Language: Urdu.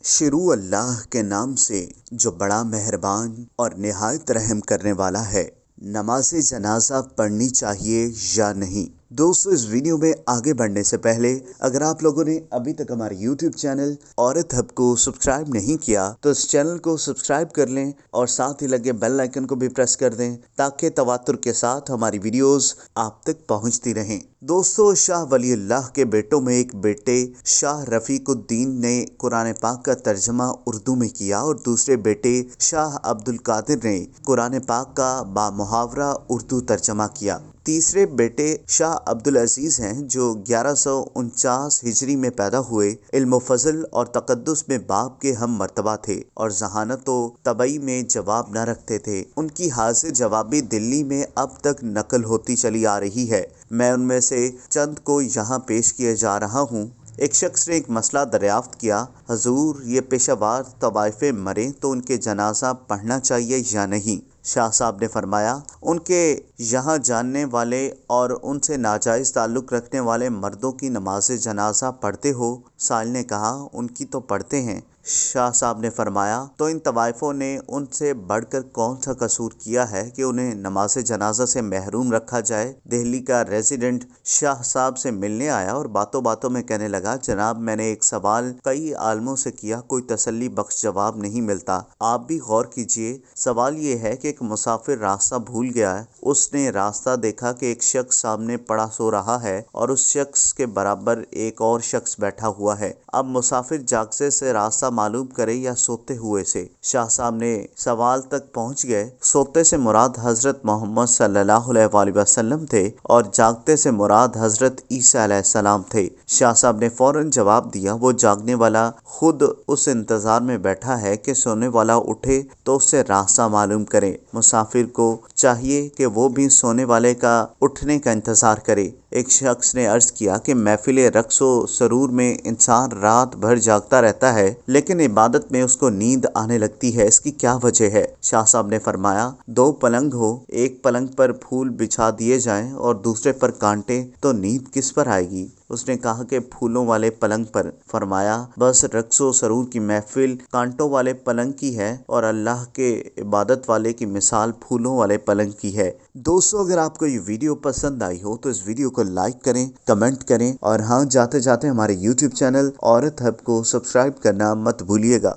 شروع اللہ کے نام سے جو بڑا مہربان اور نہایت رحم کرنے والا ہے۔ نماز جنازہ پڑھنی چاہیے یا نہیں؟ دوستو، اس ویڈیو میں آگے بڑھنے سے پہلے اگر آپ لوگوں نے ابھی تک ہمارے یوٹیوب چینل عورت ہب کو سبسکرائب نہیں کیا تو اس چینل کو سبسکرائب کر لیں اور ساتھ ہی لگے بیل آئیکن کو بھی پریس کر دیں تاکہ تواتر کے ساتھ ہماری ویڈیوز آپ تک پہنچتی رہیں۔ دوستو، شاہ ولی اللہ کے بیٹوں میں ایک بیٹے شاہ رفیق الدین نے قرآن پاک کا ترجمہ اردو میں کیا اور دوسرے بیٹے شاہ عبد القادر نے قرآن پاک کا بامحاورہ اردو ترجمہ کیا۔ تیسرے بیٹے شاہ عبد العزیز ہیں جو 1149 ہجری میں پیدا ہوئے۔ علم و فضل اور تقدس میں باپ کے ہم مرتبہ تھے اور ذہانت و طبعی میں جواب نہ رکھتے تھے۔ ان کی حاضر جوابی دلی میں اب تک نقل ہوتی چلی آ رہی ہے۔ میں ان میں سے چند کو یہاں پیش کیے جا رہا ہوں۔ ایک شخص نے ایک مسئلہ دریافت کیا، حضور، یہ پیشہ وار طوائف مریں تو ان کے جنازہ پڑھنا چاہیے یا نہیں؟ شاہ صاحب نے فرمایا، ان کے یہاں جاننے والے اور ان سے ناجائز تعلق رکھنے والے مردوں کی نماز جنازہ پڑھتے ہو؟ سائل نے کہا، ان کی تو پڑھتے ہیں۔ شاہ صاحب نے فرمایا، تو ان طوائفوں نے ان سے بڑھ کر کون سا قصور کیا ہے کہ انہیں نماز جنازہ سے محروم رکھا جائے؟ دہلی کا ریزیڈنٹ شاہ صاحب سے ملنے آیا اور باتوں باتوں میں کہنے لگا، جناب، میں نے ایک سوال کئی عالموں سے کیا، کوئی تسلی بخش جواب نہیں ملتا۔ آپ بھی غور کیجئے۔ سوال یہ ہے کہ ایک مسافر راستہ بھول گیا ہے۔ اس نے راستہ دیکھا کہ ایک شخص سامنے پڑا سو رہا ہے اور اس شخص کے برابر ایک اور شخص بیٹھا ہوا ہے۔ اب مسافر جاگتے سے راستہ معلوم کرے یا سوتے ہوئے سے؟ شاہ صاحب نے سوال تک پہنچ گئے۔ سوتے سے مراد حضرت محمد صلی اللہ علیہ وآلہ وسلم تھے اور جاگتے سے مراد حضرت عیسیٰ علیہ السلام تھے۔ شاہ صاحب نے فوراً جواب دیا، وہ جاگنے والا خود اس انتظار میں بیٹھا ہے کہ سونے والا اٹھے تو اس سے راستہ معلوم کرے۔ مسافر کو چاہیے کہ وہ بھی سونے والے کا اٹھنے کا انتظار کرے۔ ایک شخص نے عرض کیا کہ محفل رقص و سرور میں انسان رات بھر جاگتا رہتا ہے لیکن عبادت میں اس کو نیند آنے لگتی ہے، اس کی کیا وجہ ہے؟ شاہ صاحب نے فرمایا، دو پلنگ ہو، ایک پلنگ پر پھول بچھا دیے جائیں اور دوسرے پر کانٹے، تو نیند کس پر آئے گی؟ اس نے کہا کہ پھولوں والے پلنگ پر۔ فرمایا، بس رقص و سرور کی محفل کانٹوں والے پلنگ کی ہے اور اللہ کے عبادت والے کی مثال پھولوں والے پلنگ کی ہے۔ دوستو، اگر آپ کو یہ ویڈیو پسند آئی ہو تو اس ویڈیو کو لائک کریں، کمنٹ کریں اور ہاں، جاتے جاتے ہمارے یوٹیوب چینل عورت ہب کو سبسکرائب کرنا مت بھولیے گا۔